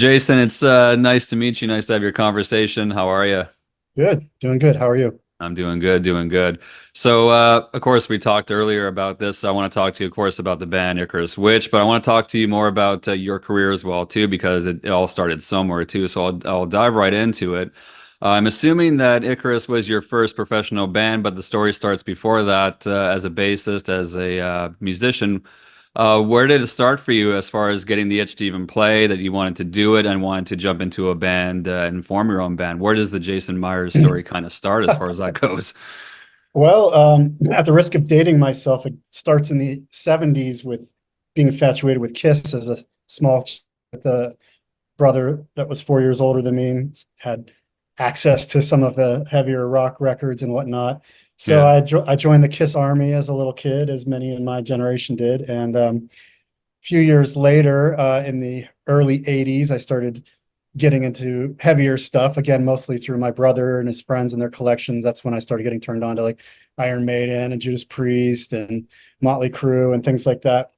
Jason, it's nice to meet you. Nice to have your conversation. How are you? Good, doing good. How are you? I'm doing good, doing good. So, of course, we talked earlier about this. I want to talk to you, of course, about the band Icarus Witch, but I want to talk to you more about your career as well, too, because it all started somewhere, too. So I'll dive right into it. I'm assuming that Icarus was your first professional band, but the story starts before that as a bassist, as a musician. Where did it start for you as far as getting the itch to even play, that you wanted to do it and wanted to jump into a band and form your own band? Where does the Jason Myers story kind of start as far as that goes? Well, at the risk of dating myself, it starts in the 70s with being infatuated with Kiss as a with a brother that was 4 years older than me, had access to some of the heavier rock records and whatnot. So Yeah. I joined the Kiss Army as a little kid, as many in my generation did. And a few years later, in the early 80s, I started getting into heavier stuff again, mostly through my brother and his friends and their collections. That's when I started getting turned on to like Iron Maiden and Judas Priest and Motley Crue and things like that.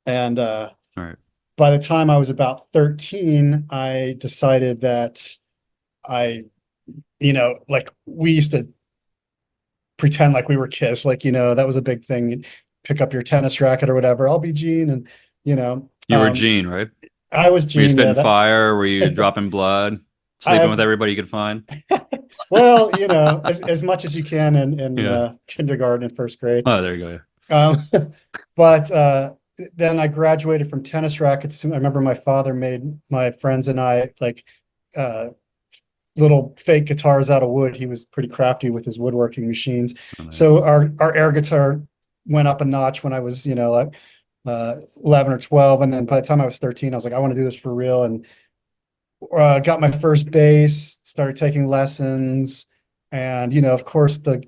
And All right. by the time I was about 13, I decided that I, like we used to pretend like we were Kiss, like, that was a big thing. You'd pick up your tennis racket or whatever. I'll be Gene. And, you know, You were Gene, right? I was Were you Gene. Yeah, spitting fire? Were you that dropping blood? Sleeping I with everybody you could find? well, as much as you can in Yeah. kindergarten and first grade. Oh, there you go. Um, but then I graduated from tennis rackets. I remember my father made my friends and I like uh, little fake guitars out of wood. He was pretty crafty with his woodworking machines. Oh, nice. So our air guitar went up a notch when I was, like 11 or 12. And then by the time I was 13, I was like, I want to do this for real. And got my first bass, started taking lessons, and of course, the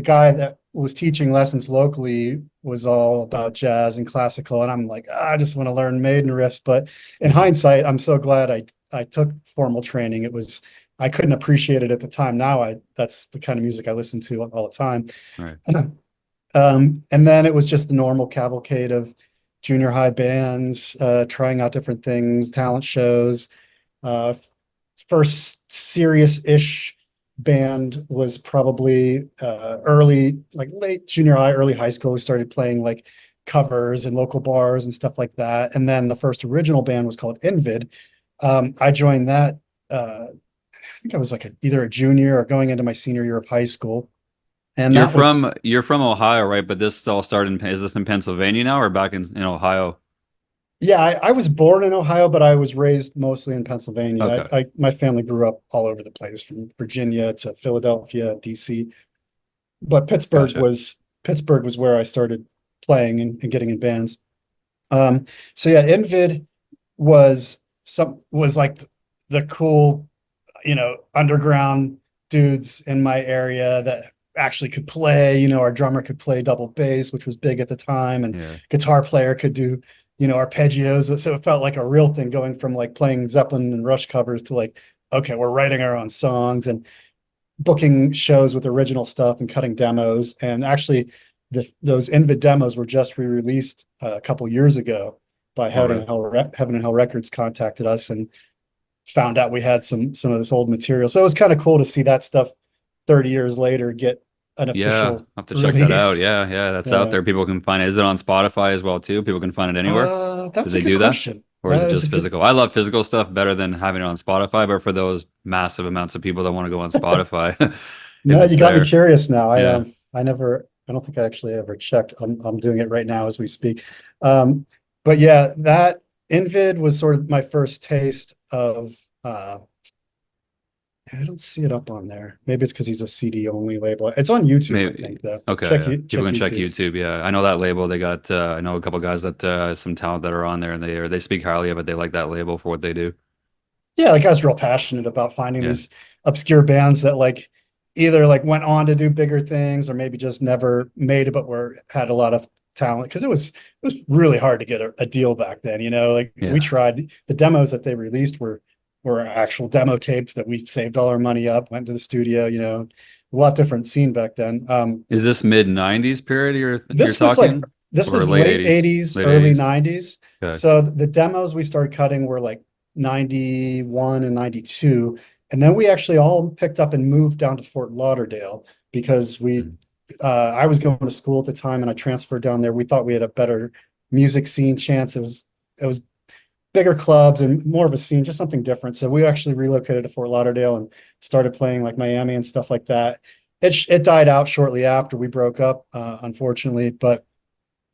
guy that was teaching lessons locally was all about jazz and classical, and I'm like, I just want to learn maiden riffs. But in hindsight, I'm so glad I took formal training. I couldn't appreciate it at the time. Now I that's the kind of music I listen to all the time. All right. And then it was just the normal cavalcade of junior high bands, trying out different things, talent shows. uh, First serious-ish band was probably early, like late junior high, early high school. We started playing like covers in local bars and stuff like that. And then the first original band was called Invid. I joined that. I think I was like either a junior or going into my senior year of high school, and You're that was from Ohio, right? But this all started in, is this in Pennsylvania now or back in Ohio? yeah. I was born in Ohio, but I was raised mostly in Pennsylvania. Okay. My family grew up all over the place, from Virginia to Philadelphia, DC. But Gotcha. Pittsburgh was where I started playing and getting in bands. So yeah, Invid was like the cool, underground dudes in my area that actually could play. Our drummer could play double bass, which was big at the time, and Yeah. guitar player could do, arpeggios. So it felt like a real thing, going from like playing Zeppelin and Rush covers to like, okay, we're writing our own songs and booking shows with original stuff and cutting demos. And actually, those Invid demos were just re-released a couple years ago by All right. Heaven and Hell Records contacted us and found out we had some of this old material. So it was kind of cool to see that stuff 30 years later get an Yeah, I'll official have to check that out. release. Yeah, yeah, that's out Yeah. there. People can find it. Is it on Spotify as well too? People can find it anywhere. Did That's a they good do that? question. Or is it That is a just good. physical? I love physical stuff better than having it on Spotify, but for those massive amounts of people that want to go on Spotify, if No, it's you got me there. curious now. Yeah. I don't think I actually ever checked. I'm doing it right now as we speak. Um, but yeah, that Invid was sort of my first taste of I don't see it up on there. Maybe it's because he's a CD only label. It's on YouTube, I Maybe. think, though. Okay, yeah. People Check can check YouTube. YouTube. Yeah, I know that label. They got. I know a couple guys that some talent that are on there, and they speak highly of it. They like that label for what they do. Yeah, like I was real passionate about finding Yeah, these obscure bands that like either like went on to do bigger things or maybe just never made it, but had a lot of talent. Because it was really hard to get a deal back then. Like we yeah. tried. The demos that they released were actual demo tapes that we saved all our money up, went to the studio. A lot different scene back then. Is this mid '90s period you're This was like talking, this or was late late '80s? 80s, Late early '80s. 90s. Okay. So the demos we started cutting were like 91 and 92. And then we actually all picked up and moved down to Fort Lauderdale because Mm. I was going to school at the time and I transferred down there. We thought we had a better music scene chance. It was bigger clubs and more of a scene, just something different. So we actually relocated to Fort Lauderdale and started playing like Miami and stuff like that. It died out shortly after we broke up, unfortunately, but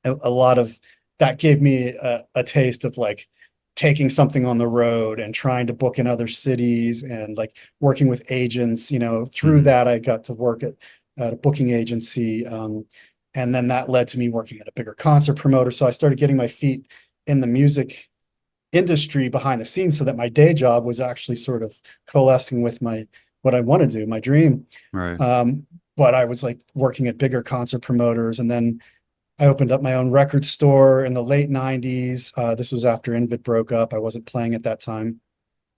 a lot of that gave me a taste of like taking something on the road and trying to book in other cities and like working with agents. Through Mhm. that, I got to work at a booking agency. And then that led to me working at a bigger concert promoter. So I started getting my feet in the music industry behind the scenes so that my day job was actually sort of coalescing with my what I want to do, my dream. Right. Um, but I was like working at bigger concert promoters, and then I opened up my own record store in the late 90s. This was after Invid broke up. I wasn't playing at that time.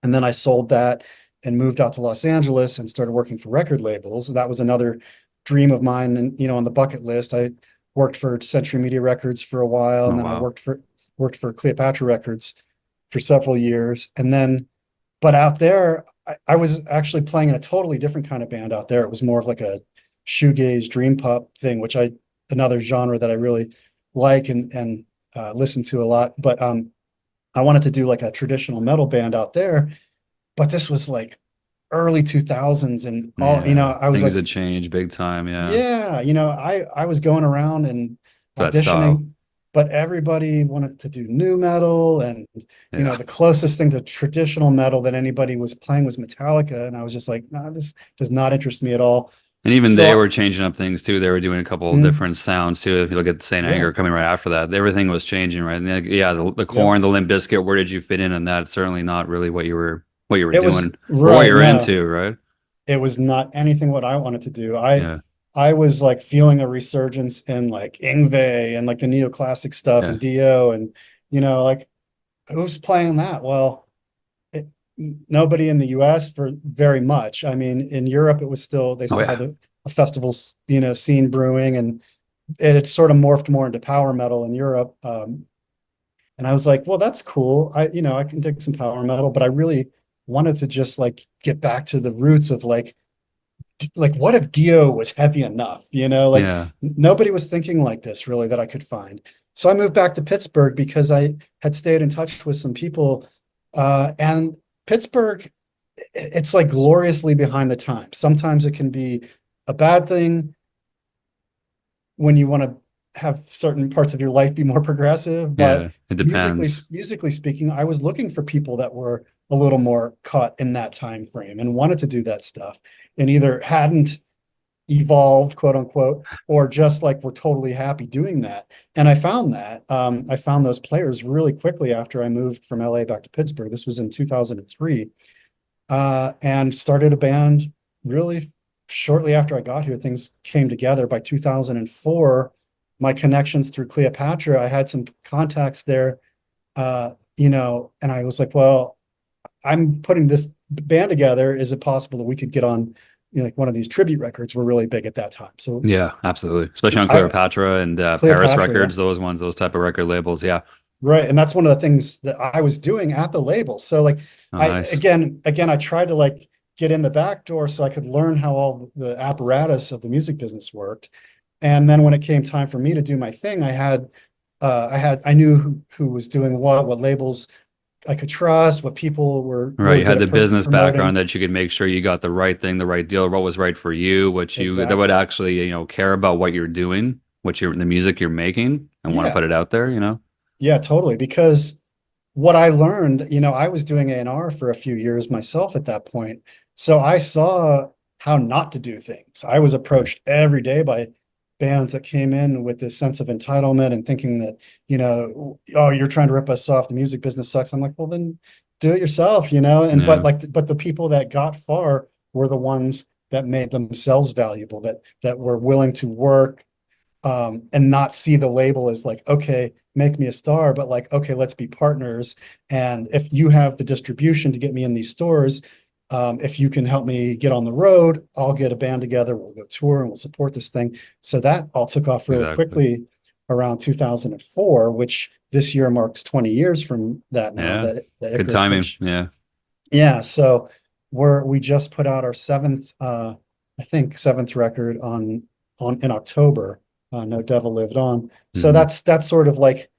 And then I sold that and moved out to Los Angeles and started working for record labels. That was another dream of mine. And, on the bucket list, I worked for Century Media Records for a while. Oh And then I wow. worked for Cleopatra Records for several years. And then, but out there, I was actually playing in a totally different kind of band out there. It was more of like a shoegaze dream pop thing, which another genre that I really like and listen to a lot. But I wanted to do like a traditional metal band out there, but this was like early 2000s and all, Yeah. I was Things like, had changed big time. Yeah. yeah, I was going around and For that style. auditioning, but everybody wanted to do new metal, and Yeah. the closest thing to traditional metal that anybody was playing was Metallica, and I was just like, nah, this does not interest me at all. And even they So, were changing up things too. They were doing a couple of mm, different sounds too. If you look at Saint yeah, Anger coming right after that, everything was changing, right? And yeah, the yep. corn, the Limp Bizkit, where did you fit in? And that's certainly not really what you were It was doing or what right. you're No, into, right? it was not anything what I wanted to do. Yeah. I was like feeling a resurgence in like Ingve and like the neoclassic stuff Yeah. and Dio, and like who's playing that? Well, it, nobody in the US for very much. I mean, in Europe, they Oh still yeah. had a festival, scene brewing, and it had sort of morphed more into power metal in Europe. And I was like, well, that's cool. I can dig some power metal, but I really wanted to just like get back to the roots of like what if Dio was heavy enough? Like Yeah. nobody was thinking like this really that I could find. So I moved back to Pittsburgh because I had stayed in touch with some people. And Pittsburgh, it's like gloriously behind the times. Sometimes it can be a bad thing when you want to have certain parts of your life be more progressive, but Yeah. It depends. musically speaking, I was looking for people that were a little more caught in that time frame and wanted to do that stuff, and either hadn't evolved, quote unquote, or just like were totally happy doing that. And I found that. I found those players really quickly after I moved from LA back to Pittsburgh. This was in 2003, and started a band really shortly after I got here. Things came together by 2004. My connections through Cleopatra, I had some contacts there, and I was like, well, I'm putting this band together. Is it possible that we could get on, like one of these tribute records? Were really big at that time. So Yeah, absolutely. Especially on I Cleopatra and Paris Cleopatra, yeah. Records, those ones, those type of record labels. Yeah. Right. And that's one of the things that I was doing at the label. So like Oh, I nice. again I tried to like get in the back door so I could learn how all the apparatus of the music business worked. And then when it came time for me to do my thing, I knew who was doing what labels I could trust, what people were Right. really You good had at the business background promoting. that you could make sure you got the right thing, the right deal, what was right for you, what you that would Exactly. actually, care about what you're doing, the music you're making and want to Yeah. put it out there. Yeah, totally. Because what I learned, I was doing A&R for a few years myself at that point. So I saw how not to do things. I was Right. approached every day by bands that came in with this sense of entitlement and thinking that, oh, you're trying to rip us off. The music business sucks. I'm like, well, then do it yourself, and Yeah, but the people that got far were the ones that made themselves valuable, that were willing to work, and not see the label as like, okay, make me a star, but like, okay, let's be partners. And if you have the distribution to get me in these stores, if you can help me get on the road, I'll get a band together, we'll go tour and we'll support this thing. So that all took off really exactly. quickly. around 2004, which this year marks 20 years from that now, Yeah. the Good Icarus timing. Witch. Yeah. Yeah, so we just put out our seventh I think seventh record on in October. No Devil Lived On. So Hmm. that's sort of like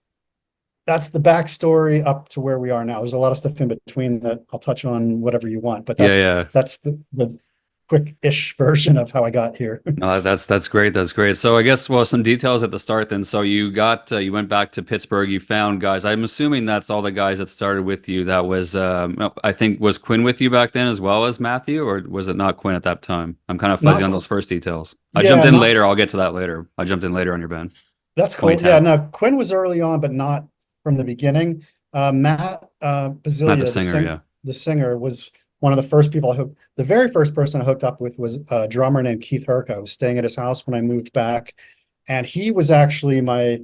that's the backstory up to where we are now. There's a lot of stuff in between that I'll touch on whatever you want, but Yeah, yeah. that's the quick-ish version of how I got here. No, that's great. That's great. So I guess well, some details at the start then. So you went back to Pittsburgh. You found guys. I'm assuming that's all the guys that started with you. That was no, I think was Quinn with you back then as well as Matthew, or was it not Quinn at that time? I'm kind of fuzzy Not on qu- those first details. I jumped yeah, in not later. I'll get to that later. I jumped in later on your band, That's cool. Yeah, 2010. no, Quinn was early on, but not from the beginning. Matt Matt the Basilia, singer. Yeah. the singer, was one of the first people I hooked. The very first person I hooked up with was a drummer named Keith Herka. I was staying at his house when I moved back, and he was actually my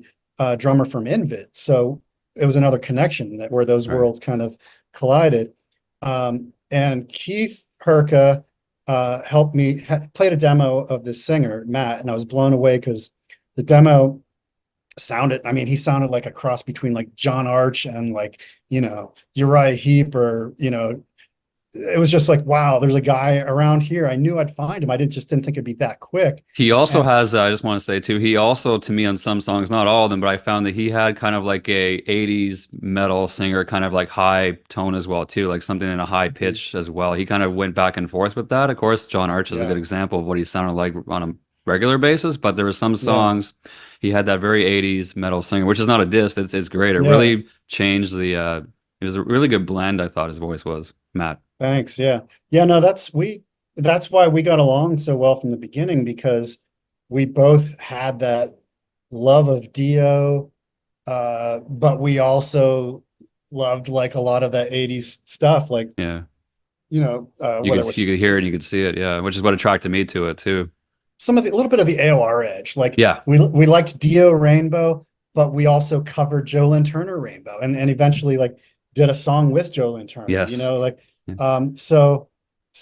drummer from Invid. So it was another connection that where those All right. worlds kind of collided. And Keith Herka helped me played a demo of this singer Matt, and I was blown away because the demo sounded, I mean, he sounded like a cross between like John Arch and like, Uriah Heep, or, it was just like, wow, there's a guy around here. I knew I'd find him. I didn't think it'd be that quick. He also And has, I just want to say too, he also, to me on some songs, not all of them, but I found that he had kind of like a 80s metal singer, kind of like high tone as well too, like something in a high pitch as well. He kind of went back and forth with that. Of course, John Arch is a yeah, good example of what he sounded like on a regular basis, but there were some yeah, songs he had that very 80s metal singer, which is not a diss, it's great. It yeah. really changed it was a really good blend, I thought his voice was, Matt. Thanks. Yeah. Yeah, no, that's why we got along so well from the beginning, because we both had that love of Dio, but we also loved like a lot of that 80s stuff, like, Yeah. whether it You was could hear it and you could see it, yeah, which is what attracted me to it too. some of the a little bit of the AOR edge. Like Yeah. we liked Dio Rainbow, but we also covered Joe Lynn Turner Rainbow, and eventually like did a song with Joe Lynn Turner. Yes. Like Yeah. so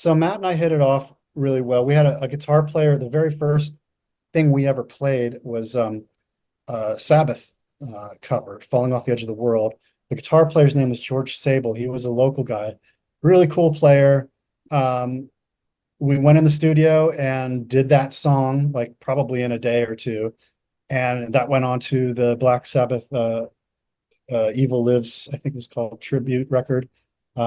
Matt and I hit it off really well. We had a guitar player. The very first thing we ever played was Sabbath cover, "Falling Off the Edge of the World." The guitar player's name was George Sable. He was a local guy, really cool player. Um, we went in the studio and did that song like probably in a day or two, and that went on to the Black Sabbath Evil Lives, I think it was called, tribute record,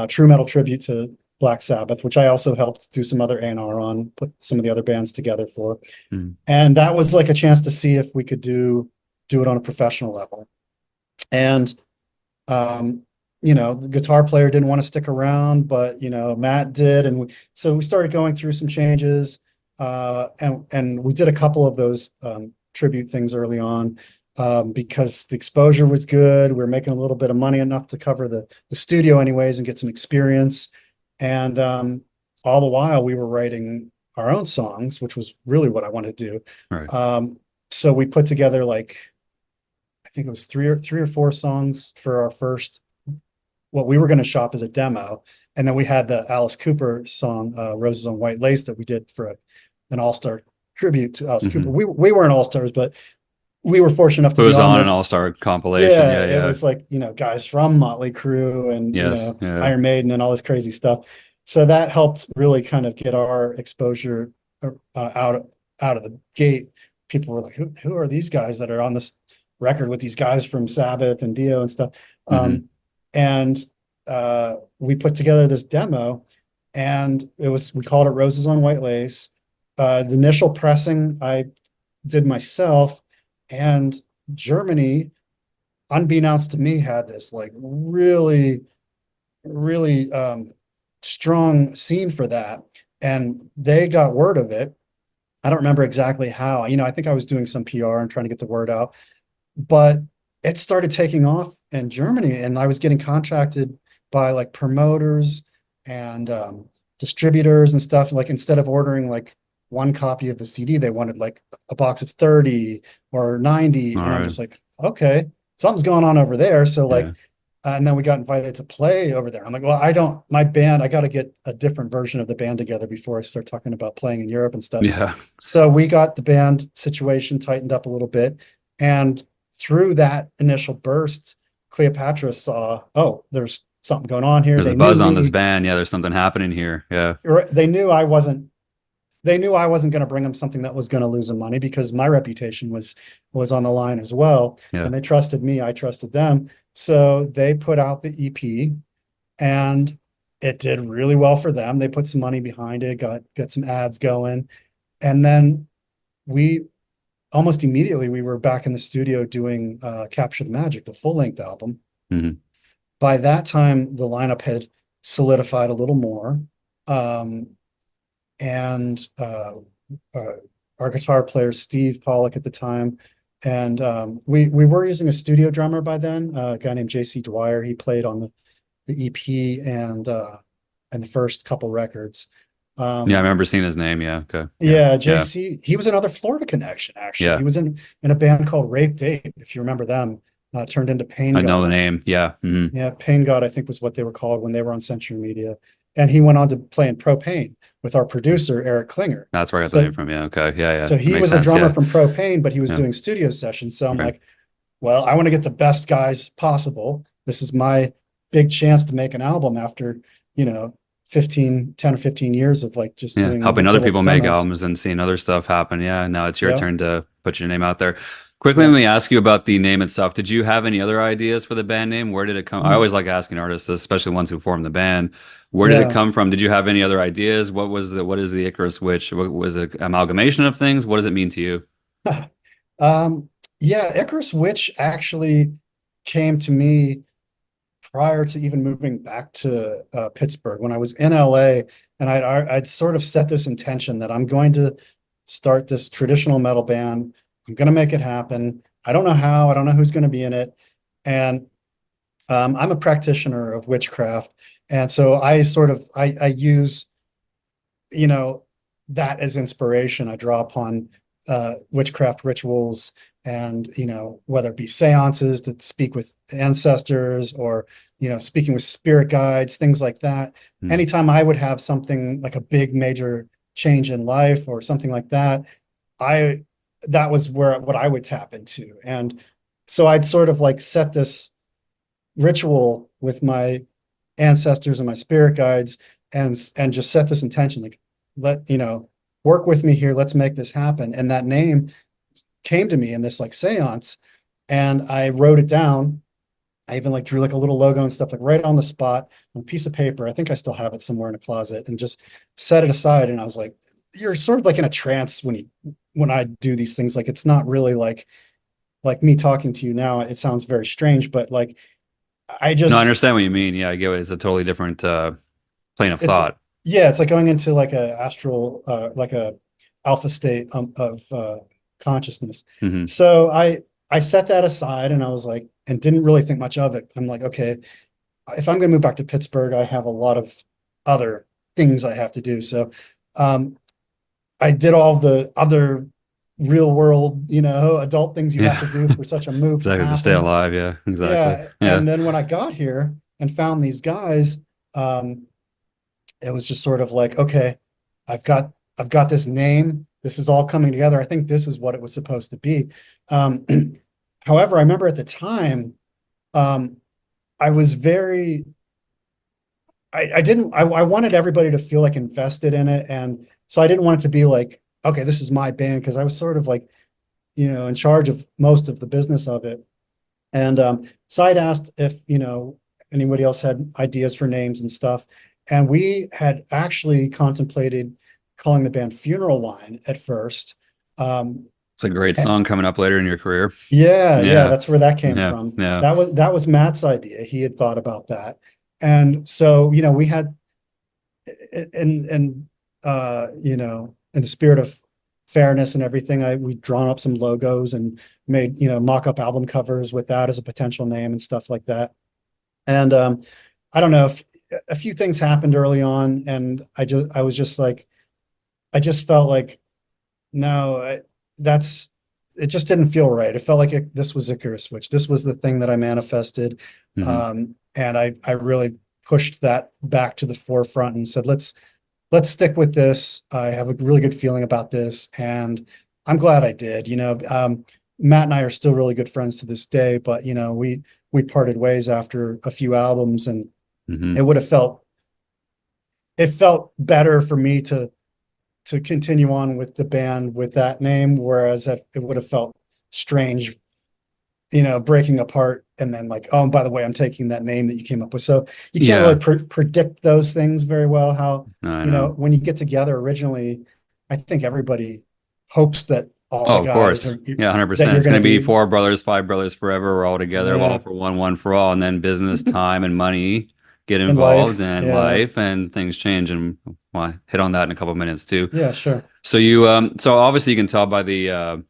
true metal tribute to Black Sabbath, which I also helped do some other A&R on, put some of the other bands together for. Mm. And that was like a chance to see if we could do it on a professional level. And um, the guitar player didn't want to stick around, but Matt did, and so we started going through some changes, and we did a couple of those tribute things early on, because the exposure was good. We were making a little bit of money, enough to cover the studio anyways and get some experience, and all the while we were writing our own songs, which was really what I wanted to do. Right. So we put together like I think it was three or four songs for our first, what we were going to shop as a demo. And then we had the Alice Cooper song, Roses on White Lace, that we did for an all-star tribute to Alice Cooper. Hmm. We weren't all-stars, but we were fortunate enough It to be was on on an this. all-star compilation. Yeah, Yeah, it yeah. was like, guys from Motley Crue and, Yes. Yeah. Iron Maiden and all this crazy stuff. So that helped really kind of get our exposure out of the gate. People were like, who are these guys that are on this record with these guys from Sabbath and Dio and stuff? Hmm. And we put together this demo, and we called it Roses on White Lace. The initial pressing I did myself, and Germany, unbeknownst to me, had this like really, really strong scene for that. And they got word of it. I don't remember exactly how. I think I was doing some PR and trying to get the word out, but it started taking off in Germany, and I was getting contracted by like promoters and distributors and stuff. Like instead of ordering like one copy of the CD, they wanted like a box of 30 or 90. All And I'm right. just like, okay, something's going on over there. So Yeah. like, and then we got invited to play over there. I'm like, well, my band, I got to get a different version of the band together before I start talking about playing in Europe and stuff. Yeah. So we got the band situation tightened up a little bit. And through that initial burst, Cleopatra saw, oh, there's something going on here. There's a They knew buzz on this me, band. Yeah, there's something happening here. Yeah. or they knew I wasn't going to bring them something that was going to lose them money, because my reputation was on the line as well. Yeah. And they trusted me, I trusted them. So they put out the EP, and it did really well for them. They put some money behind it, got some ads going. And then we almost immediately we were back in the studio doing Capture the Magic, the full-length album. Hmm. By that time, the lineup had solidified a little more. Um, and uh, our guitar player, Steve Pollock at the time. And we were using a studio drummer by then, a guy named JC Dwyer. He played on the EP and the first couple records. Yeah, I Um, remember seeing his name. Yeah. Okay. Yeah. yeah, Yeah. JC, he was another Florida connection, actually. He Yeah. was in a band called Rape Date, if you remember them, turned into Pain I know the God. name. Yeah. Hmm. Yeah, Pain God, I think, was what they were called when they were on Century Media. And he went on to play in Propane with our producer, Eric Klinger. That's where I got the So name from. Yeah. Okay. Yeah. Yeah. so That he makes was a sense. drummer Yeah. from Propane, but he was Yeah. doing studio sessions. So I'm Okay. like, well, I want to get the best guys possible. This is my big chance to make an album after, you know, 10 or 15 years of like just Yeah, doing helping other little people make demos. albums and seeing other stuff happen. Yeah, now it's your Yeah. turn to put your name out there. Quickly, let Yeah. me ask you about the name itself. Did you have any other ideas for the band name? Where did it come? I Mm. always like asking artists, especially ones who form the band. Where did it Yeah. come from? Did you have any other ideas? What is the Icarus Witch? What was it, amalgamation of things? What does it mean to you? Um, yeah, Icarus Witch actually came to me prior to even moving back to Pittsburgh when I was in LA, and I'd sort of set this intention that I'm going to start this traditional metal band. I'm going to make it happen. I don't know how. I don't know who's going to be in it, and I'm a practitioner of witchcraft, and so I use, you know, that as inspiration. I draw upon witchcraft rituals, and whether it be seances to speak with ancestors, or speaking with spirit guides, things like that. Hmm. Anytime I would have something like a big major change in life or something like that, I that was what I would tap into. And so I'd sort of like set this ritual with my ancestors and my spirit guides, and just set this intention, like, work with me here, let's make this happen. And that name came to me in this like seance, and I wrote it down. I even like drew like a little logo and stuff, like right on the spot on a piece of paper. I think I still have it somewhere in a closet, and just set it aside. And I was like, you're sort of like in a trance when I do these things. Like, it's not really like me talking to you now. It sounds very strange, but like I No, I just understand what you mean. Yeah, I get it. It's a totally different plane of it's thought. yeah, it's like going into like a astral, like a alpha state of consciousness. Hmm. So I set that aside, and I was like, and didn't really think much of it. I'm like, okay, if I'm going to move back to Pittsburgh, I have a lot of other things I have to do. So um, I did all the other real world, adult things you have Yeah, to do for such a move to exactly. To stay happen. alive. Yeah, exactly. Yeah. Yeah. And then when I got here and found these guys, um, it was just sort of like, okay, I've got I've got this name. This is all coming together. I think this is what it was supposed to be. Um, however, I remember at the time, um, I was very I didn't I wanted everybody to feel like invested in it. And so I didn't want it to be like, okay, this is my band, because I was sort of like, in charge of most of the business of it. And so I'd asked if, anybody else had ideas for names and stuff. And we had actually contemplated calling the band Funeral Line at first. Um, It's a great a- song coming up later in your career. yeah, Yeah. that's where that came Yeah. from. Yeah. That was Matt's idea. He had thought about that. And so, we had, and in the spirit of fairness and everything, we'd drawn up some logos and made, mock-up album covers with that as a potential name and stuff like that. And I don't know, if a few things happened early on, and I was just like, I just felt like, no, that's it just didn't feel right. It felt like this was Icarus Switch. This was the thing that I manifested. Hmm. And I really pushed that back to the forefront and said, let's stick with this. I have a really good feeling about this, and I'm glad I did. Matt and I are still really good friends to this day, but you know, we parted ways after a few albums, and Hmm. it would have felt it felt better for me to continue on with the band with that name, whereas it would have felt strange, you know, breaking apart and then like, oh, and by the way, I'm taking that name that you came up with. So you can't really Yeah, predict those things very well. How, I you know, know. when you get together originally, I think everybody hopes that all the Oh, of guys course. are Yeah, that 100%. you're It's going going to to be be, four brothers, five brothers forever. We're all together, all yeah, for one for all. And then business, time, and money get in involved, life. and Yeah. life, and things change. And well, I hit on that in a couple of minutes too. Yeah, sure. So so obviously you can tell by the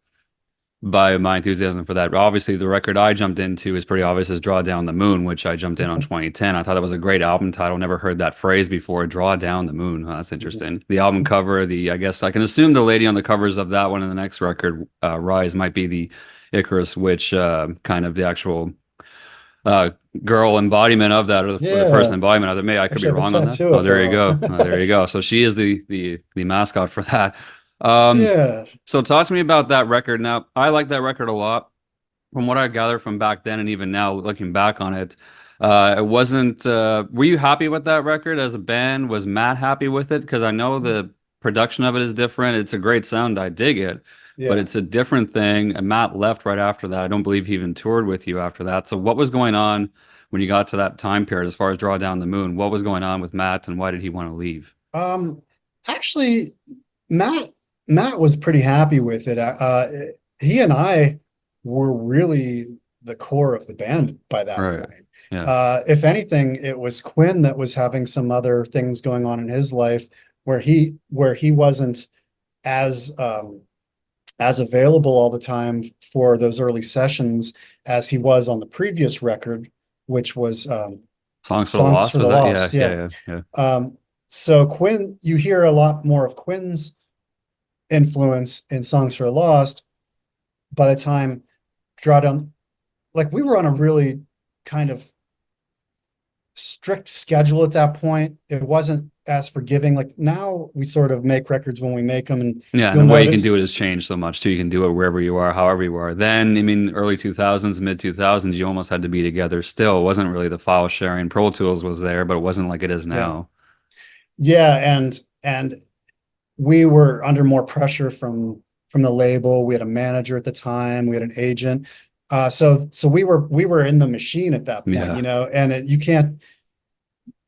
by my enthusiasm for that. Obviously, the record I jumped into is pretty obvious as Draw Down the Moon, which I jumped in on 2010. I thought that was a great album title. Never heard that phrase before. Draw Down the Moon. Oh, that's Mhm. interesting. The album cover, I guess I can assume the lady on the covers of that one and the next record, Rise, might be the Icarus Witch, kind of the actual uh, girl embodiment of that, or the person Yeah. embodiment of it. May I could be Actually, I have a wrong on that. tattoo Oh, of there her you on go. Oh, there her. you go. So she is the mascot for that. Um, Yeah. so talk to me about that record. Now, I like that record a lot. From what I gather from back then and even now, looking back on it, it wasn't. Were you happy with that record as a band? Was Matt happy with it? Because I know the production of it is different. It's a great sound. I dig it, but Yeah. it's a different thing. And Matt left right after that. I don't believe he even toured with you after that. So what was going on when you got to that time period as far as Draw Down the Moon? What was going on with Matt and why did he want to leave? Um, actually, Matt Matt was pretty happy with it. He and I were really the core of the band by that Right. point. Yeah. If anything, it was Quinn that was having some other things going on in his life where he wasn't as as available all the time for those early sessions as he was on the previous record, which was Songs for the Songs Lost, for was the that? Yeah. Lost. Yeah. Yeah. Yeah. So Quinn, you hear a lot more of Quinn's influence in Songs for the Lost by the time Drawdown, like we were on a really kind of strict schedule at that point. It wasn't as forgiving. Like now we sort of make records when we make them, and Yeah, and you'll the way you can do notice, it has changed so much too. You can do it wherever you are, however you are. Then, I mean, early 2000s, mid 2000s, you almost had to be together still. It wasn't really the file sharing. Pro Tools was there, but it wasn't like it is yeah, now. yeah, and we were under more pressure from the label. We had a manager at the time. We had an agent. So we were in the machine at that point, you Yeah. know, and you can't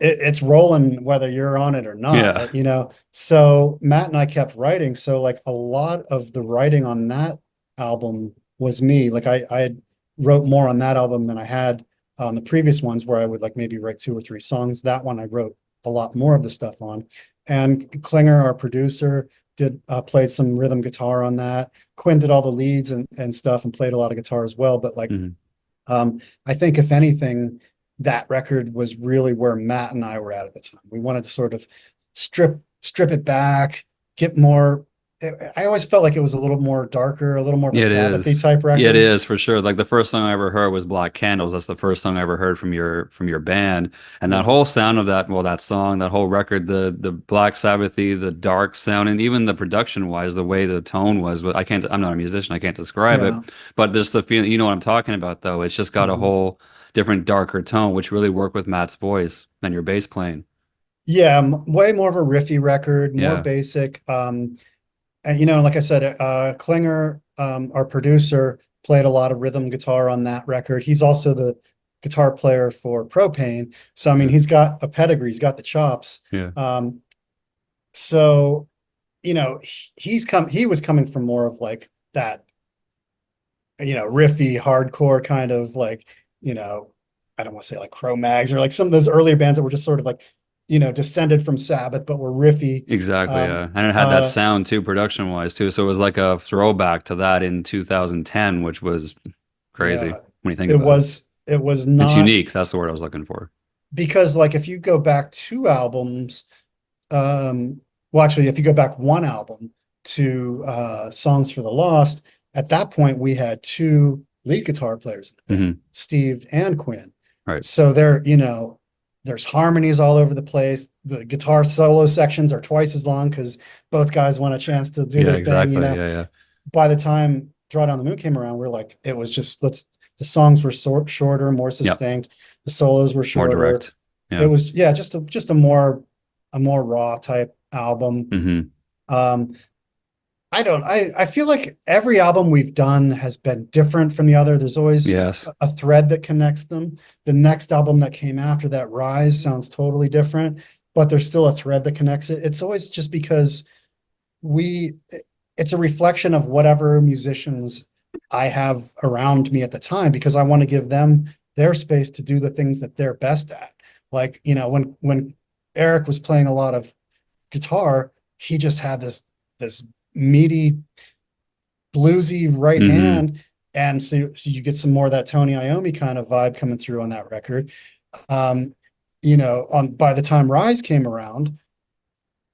it's rolling whether you're on it or not, Yeah. you know. So Matt and I kept writing. So like a lot of the writing on that album was me. Like I wrote more on that album than I had on the previous ones where I would like maybe write two or three songs. That one I wrote a lot more of the stuff on. And Klinger, our producer, did played some rhythm guitar on that. Quinn did all the leads and stuff and played a lot of guitar as well. But like Mhm. I think if anything, that record was really where Matt and I were at the time. We wanted to sort of strip it back, get more. I always felt like it was a little more darker, a little more of a It Sabbathy is. type Yeah, it record. is for sure. Like the first song I ever heard was Black Candles. That's the first song I ever heard from your band. And that Yeah, whole sound of that, well, that song, that whole record, the Black Sabbathy, the dark sound, and even the production wise, the way the tone was, but I'm not a musician, I can't describe it. yeah, But there's the feeling, you know what I'm talking about though. It's just got a mhm. whole different darker tone, which really worked with Matt's voice than your bass playing. Yeah. Way more of a riffy record, more Yeah. basic. And you know, like I said, Klinger, our producer, played a lot of rhythm guitar on that record. He's also the guitar player for Propane. So I mean, Yeah. he's got a pedigree, he's got the chops. Yeah. Um, so you know, he was coming from more of like that, you know, riffy, hardcore kind of like, you know, I don't want to say like Cro-Mags or like some of those earlier bands that were just sort of like, you know, descended from Sabbath, but were riffy. Exactly, Um, yeah. And it had that uh, sound too, production wise too. So it was like a throwback to that in 2010, which was crazy yeah, when you think about it. it was It's not unique. That's the word I was looking for. because like if you go back two albums, well actually if you go back one album to Songs for the Lost, at that point we had two lead guitar players in the band, Hmm. Steve and Quinn. Right. So there, you know, there's harmonies all over the place. The guitar solo sections are twice as long because both guys want a chance to do Yeah, their thing, you exactly. know. Yeah, yeah. By the time Draw Down the Moon came around, we're like, it was just the songs were shorter, more Yep. succinct. The solos were More shorter. direct. It Yeah. was, yeah, just a more raw type album. Hmm. Um, I feel like every album we've done has been different from the other. There's always Yes. a thread that connects them. The next album that came after that, Rise, sounds totally different, but there's still a thread that connects it. It's always just because we it's a reflection of whatever musicians I have around me at the time, because I want to give them their space to do the things that they're best at. Like, when Eric was playing a lot of guitar, he just had this meaty, bluesy right Hmm. hand. And so you get some more of that Tony Iommi kind of vibe coming through on that record. Um, on by the time Rise came around,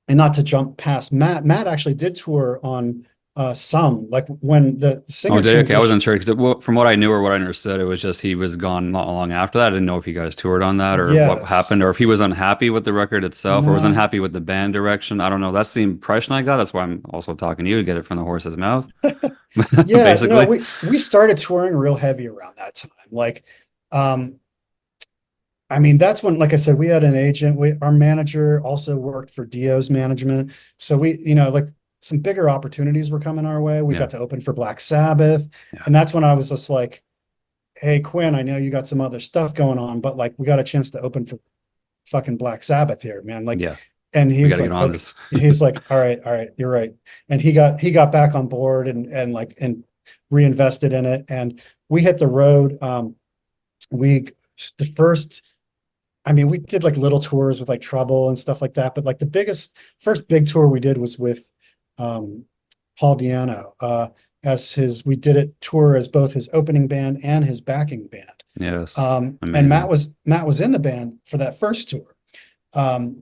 and not to jump past Matt actually did tour on some, like when the Oh, singer did okay. I transition. wasn't sure because from what I knew or what I understood, it was just he was gone not long after that. I didn't know if you guys toured on that or what Yes. happened, or if he was unhappy with the record itself, or was No. unhappy with the band direction. I don't know. That's the impression I got. That's why I'm also talking to you to get it from the horse's mouth, Yeah, no, basically. we started touring real heavy around that time. Like, um, I mean, that's when, like I said, we had an agent. Our manager also worked for Dio's management. So like some bigger opportunities were coming our way. We Yeah, got to open for Black Sabbath. yeah, And that's when I was just like, hey, Quinn, I know you got some other stuff going on, but like we got a chance to open for fucking Black Sabbath here, man. Like, yeah. and he We got was to get like, on okay, this. he's like, all right, you're right. And he got back on board and reinvested in it. And we hit the road. We the first I mean, we did like little tours with like Trouble and stuff like that, but like the first big tour we did was with um Paul Diano. We did it tour as both his opening band and his backing band. Yes, And amazing. Matt was in the band for that first tour.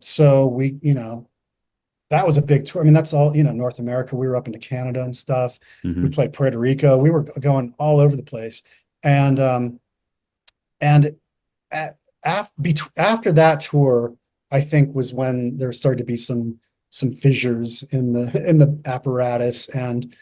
So that was a big tour. I mean, that's all, North America. We were up into Canada and stuff. We Hmm. played Puerto Rico. We were going all over the place. And at, after that tour, I think was when there started to be some fissures in the apparatus. And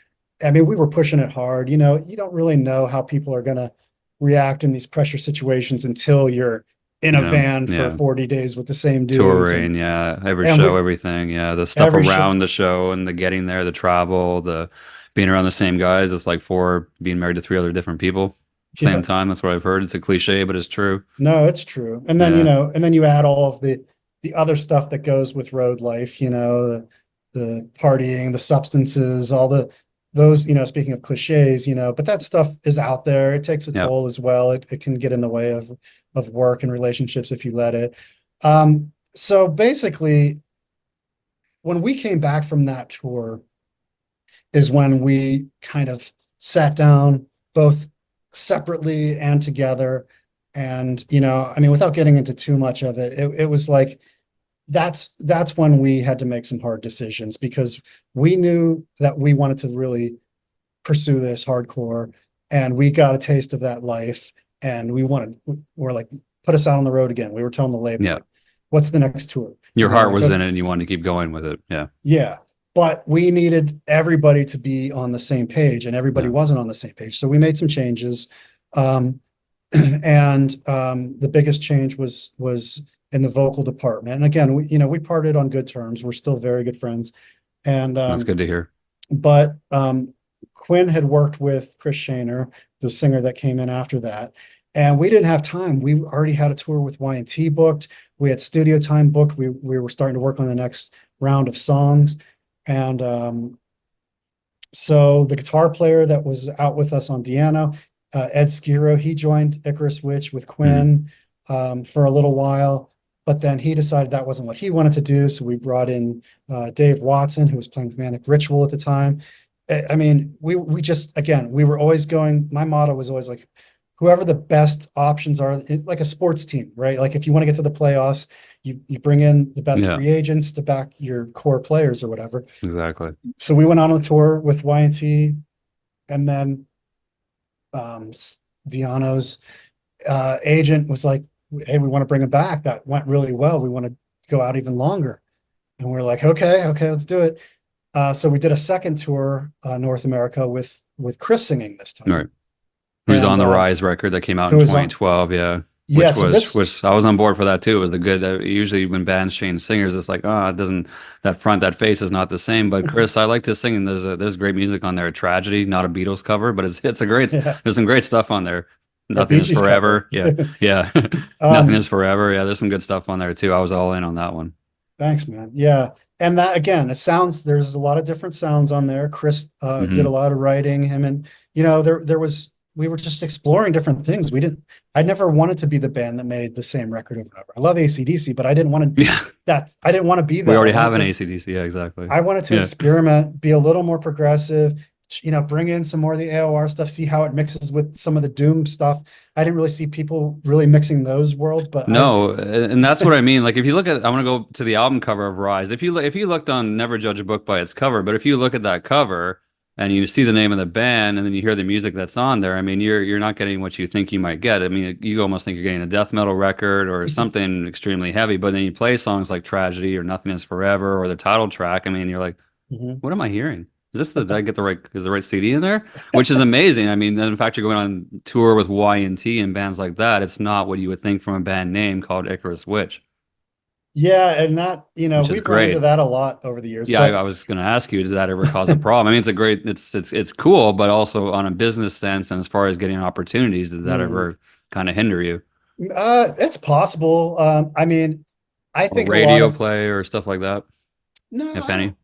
I mean, we were pushing it hard. You don't really know how people are gonna react in these pressure situations until you're in a Yeah, van for yeah. 40 days with the same dudes. Touring, yeah, every And show, we everything, yeah, the stuff every show, around the show and the getting there, the travel, the being around the same guys. It's like four being married to three other different people, same yeah. time. That's what I've heard. It's a cliche, but it's true. No, it's true. And then, Yeah, you add all of the other stuff that goes with road life, the partying, the substances, all those, speaking of cliches, but that stuff is out there. It takes a yeah, toll as well. It can get in the way of work and relationships if you let it. So basically, when we came back from that tour is when we kind of sat down both separately and together. And, I mean, without getting into too much of it, it was like that's when we had to make some hard decisions, because we knew that we wanted to really pursue this hardcore, and we got a taste of that life, and we're like, put us out on the road again. We were telling the label, yeah. like, what's the next tour? Your And they're heart like, was oh, in it and you wanted to keep going with it. Yeah, yeah, but we needed everybody to be on the same page, and everybody yeah, wasn't on the same page. So we made some changes. Um, and the biggest change was in the vocal department. And again, we parted on good terms. We're still very good friends. And that's good to hear. but Quinn had worked with Chris Shaner, the singer that came in after that. And we didn't have time. We already had a tour with Y&T booked. We had studio time booked. We were starting to work on the next round of songs. And so the guitar player that was out with us on Deano, Ed Skiro, he joined Icarus Witch with Hmm. Quinn for a little while, but then he decided that wasn't what he wanted to do. So we brought in Dave Watson, who was playing with Manic Ritual at the time. I mean, we just, again, we were always going. My motto was always like, whoever the best options are, like a sports team, right? Like if you want to get to the playoffs, you bring in the best Yeah, free agents to back your core players or whatever. exactly. So we went on a tour with Y&T, and then Diano's agent was like, hey, we want to bring him back. That went really well. We want to go out even longer. And we're like, okay, let's do it. So we did a second tour, North America with Chris singing this All time. right. Who's And on the Rise record that came out who in was on, 2012? Yeah. yeah, so this, Which I was on board for that too. It was the good. Usually when bands change singers, it's like, oh, it doesn't, that face is not the same. But Chris, I like his singing. There's great music on there. Tragedy, not a Beatles cover, but it's a great. yeah, There's some great stuff on there. a Nothing Bee is Gees cover. forever. Yeah, yeah. Nothing Um, is forever. Yeah, there's some good stuff on there too. I was all in on that one. Thanks, man. Yeah. And that again, there's a lot of different sounds on there. Chris did a Hmm. lot of writing, him and we were just exploring different things. I never wanted to be the band that made the same record over and over. I love AC/DC, but Yeah, I didn't want to be we that. already have an AC/DC. Yeah, exactly. I wanted to Yeah. experiment, be a little more progressive, bring in some more of the AOR stuff, see how it mixes with some of the Doom stuff. I didn't really see people really mixing those worlds, but No, and that's what I mean. Like if you look at, I want to go to the album cover of Rise. If you looked on Never Judge a Book by its cover, but if you look at that cover and you see the name of the band and then you hear the music that's on there, I mean, you're not getting what you think you might get. I mean, you almost think you're getting a death metal record or something extremely heavy, but then you play songs like Tragedy or Nothing Is Forever or the title track. I mean, you're like, Mhm. what am I hearing? Did I get the right, is the right CD in there? Which is amazing. I mean, in fact, you're going on tour with Y&T and bands like that. It's not what you would think from a band name called Icarus Witch, Yeah, and that, which is we've run into great. that a lot over the years, Yeah, but I was going to ask you, does that ever cause a problem? I mean, it's a great, it's cool, but also on a business sense and as far as getting opportunities, did that mm, ever kind of hinder you? it's possible. I mean, I Or think a lot radio of play or stuff like that, no, if I any? don't.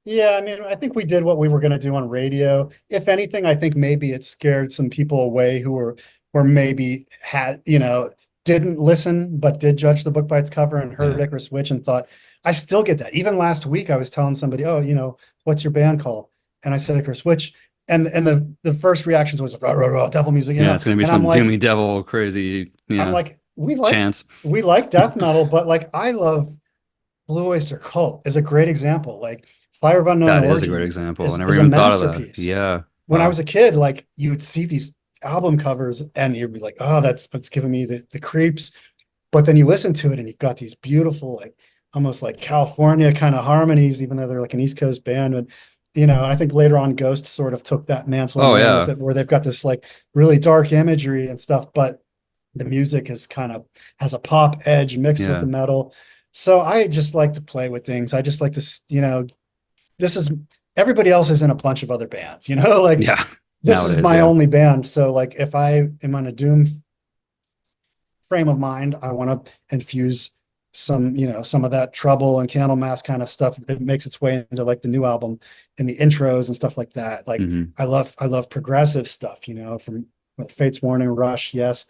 Yeah, I mean, I think we did what we were going to do on radio. If anything, I think maybe it scared some people away who were maybe didn't listen but did judge the book by its cover and heard Yeah. Icarus Witch and thought, I still get that. Even last week, I was telling somebody, oh, what's your band called? And I said Icarus Witch, and the first reactions was rah, rah, rah, devil music, Yeah, it's going to be and I'm some like, doomy devil crazy, I'm yeah, like, chance. we like death metal, but like I love Blue Oyster Cult is a great example. Like Fire of Unknown That is a great Origin example. I never is a even thought of that. masterpiece. Yeah. When I Wow. was a kid, like you would see these album covers and you'd be like, oh, that's giving me the creeps. But then you listen to it and you've got these beautiful, like almost like California kind of harmonies, even though they're like an East Coast band. And I think later on Ghost sort of took that mantle and Oh ran with yeah. it, where they've got this like really dark imagery and stuff, but the music is kind of has a pop edge mixed with the Yeah. metal. So I just like to play with things. I just like to, this is everybody else is in a bunch of other bands, like Yeah. this is Nowadays, my yeah. only band. So like if I am on a Doom frame of mind, I want to infuse some of that trouble and Candlemass kind of stuff. It makes its way into like the new album and the intros and stuff like that. Like Hmm. I love progressive stuff, from Fates Warning, Rush, yes,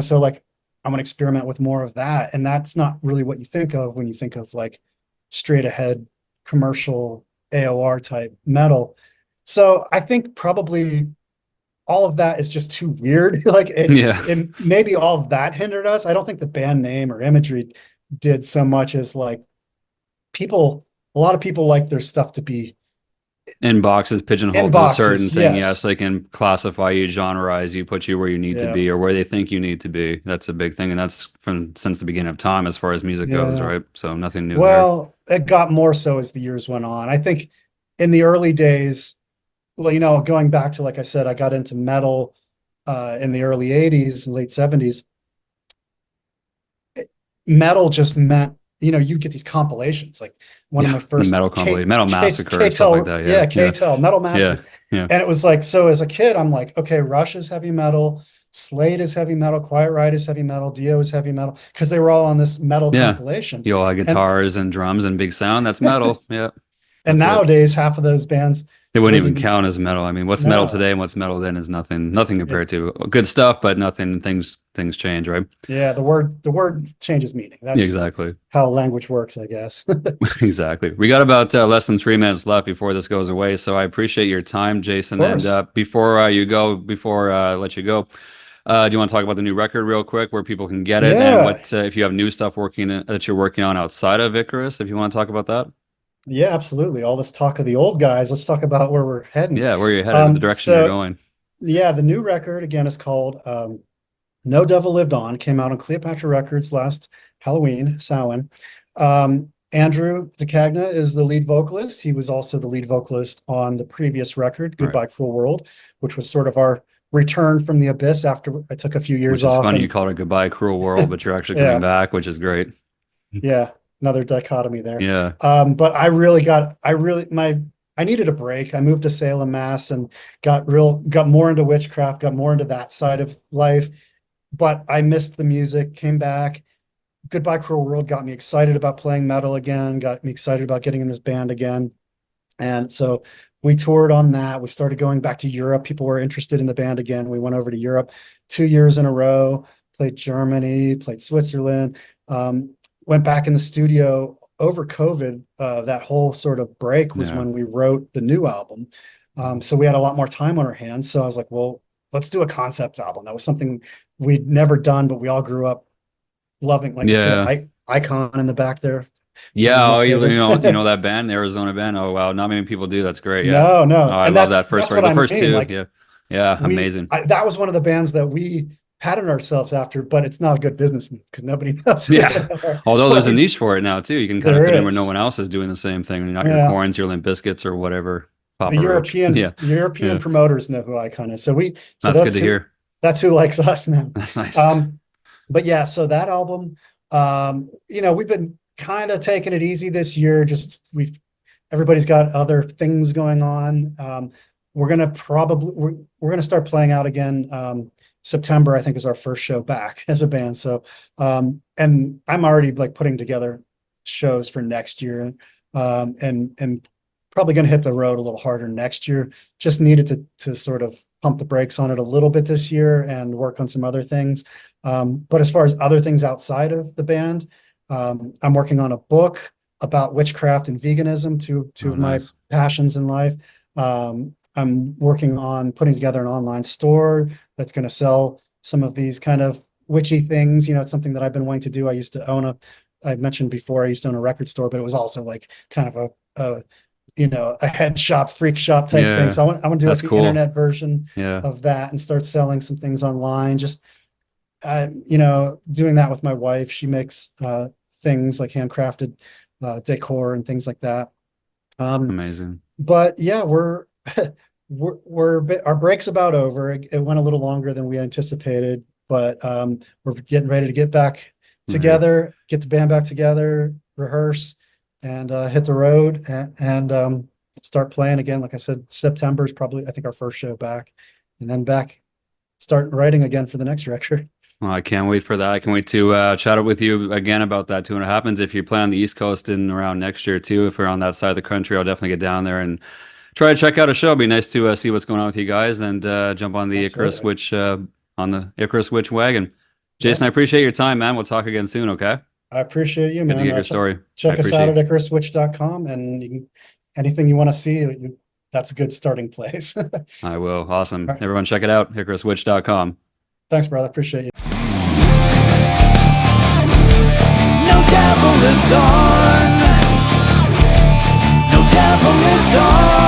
so like I'm gonna experiment with more of that. And that's not really what you think of when you think of like straight ahead commercial AOR type metal. So I think probably all of that is just too weird. Like Yeah. it maybe all of that hindered us. I don't think the band name or imagery did so much as like a lot of people like their stuff to be In boxes in pigeonholed to a certain boxes. thing. Yes, Yes. they can classify you, genreize you, put you where you need to Yeah. be or where they think you need to be. That's a big thing. And that's from since the beginning of time as far as music goes, Yeah. right? So nothing new there. Well, it got more so as the years went on. I think in the early days, well, going back to, like I said, I got into metal in the early 80s and late 70s. Metal just meant, you get these compilations. Like one of Yeah. my The first metal company, Metal Massacre, stuff like that. Yeah. Yeah. KTEL, Metal Yeah. Masters. Yeah. And it was like, so as a kid, I'm like, okay, Rush is heavy metal, Slade is heavy metal, Quiet Riot is heavy metal, Dio is heavy metal, because they were all on this metal Yeah. compilation. You all have And guitars and drums and big sound. That's metal. Yeah. and That's it. nowadays, half of those bands It wouldn't wouldn't even even count as metal. I mean, what's metal know. today and what's metal then is nothing It, compared to good stuff, but nothing. Things change, right? yeah, the word changes meaning. Yeah, That's just exactly. how language works, I guess. Of Exactly. We got about less than 3 minutes left before this goes away, so I appreciate your time, Jason. And course. before I let you go, do you want to talk about the new record real quick, where people can get it, and Yeah. what if you have new stuff that you're working on outside of Icarus? If you want to talk about that, Yeah, absolutely. All this talk of the old guys, let's talk about where we're heading. yeah, where you're headed, the direction you're So going. yeah, the new record again is called No Devil Lived On, came out on Cleopatra Records last Halloween, Samhain. Andrew DeCagna is the lead vocalist. He was also the lead vocalist on the previous record, Right. Goodbye Cruel World, which was sort of our return from the abyss after I took a few years Which is off. funny. You And called it Goodbye Cruel World, but you're actually coming yeah, back, which is great. yeah, another dichotomy there. Yeah. But I needed a break. I moved to Salem, Mass, and got more into witchcraft, got more into that side of life. But I missed the music, came back. Goodbye Cruel World got me excited about playing metal again, got me excited about getting in this band again. And so we toured on that. We started going back to Europe. People were interested in the band again. We went over to Europe 2 years in a row, played Germany, played Switzerland, went back in the studio over COVID. That whole sort of break was Yeah. when we wrote the new album. So we had a lot more time on our hands. So I was like, well, let's do a concept album. That was something we'd never done, but we all grew up loving. Like I Yeah. said, Icon in the back there. One Yeah. of my Oh, favorites. you know that band, the Arizona band. Oh, wow. Not many people do. That's great. Yeah. No, Oh, no. I And love that first that's record. what The I first mean. two. Like Yeah. Yeah. Amazing. that was one of the bands that we patterned ourselves after, but it's not a good business move because nobody knows who Yeah. they are. Although there's a Like, niche for it now too. You can kind of there fit in where no is. one else is doing the same thing. Not your Yeah. corns, your Limp Biscuits, or whatever. The Papa Roach. Yeah. European Yeah. promoters know who Icon is. So That's good to hear. that's who likes us now. That's nice. But yeah, so that album, we've been kind of taking it easy this year. Everybody's got other things going on. We're gonna start playing out again. September, I think, is our first show back as a band. So, and I'm already like putting together shows for next year, and probably gonna hit the road a little harder next year. Just needed to sort of pump the brakes on it a little bit this year and work on some other things. But as far as other things outside of the band, I'm working on a book about witchcraft and veganism, two of my Nice. passions in life. I'm working on putting together an online store that's going to sell some of these kind of witchy things. It's something that I've been wanting to do. I mentioned before, I used to own a record store, but it was also like kind of a head shop, freak shop type thing. Yeah. So I want to do like That's the cool. internet version Yeah. of that and start selling some things online. Just doing that with my wife. She makes things like handcrafted decor and things like that. Amazing. But yeah, our break's about over. It went a little longer than we anticipated, but we're getting ready to get back together, get the band back together, rehearse, and hit the road and start playing again. Like I said, September is probably, I think, our first show back, and then start writing again for the next record. Well, I can't wait for that. I can wait to chat up with you again about that too when it happens. If you plan on the East Coast and around next year too, if we're on that side of the country, I'll definitely get down there and try to check out a show. It'd be nice to see what's going on with you guys and jump on the Icarus Witch wagon. Jason, I appreciate your time, man. We'll talk again soon, okay? I appreciate you, Good man. to get your story. Check us out at IcarusWitch.com, and anything you want to see, that's a good starting place. I will. Awesome. Right. Everyone check it out, IcarusWitch.com. Thanks, brother. Appreciate you. No devil lived on. No devil lived on.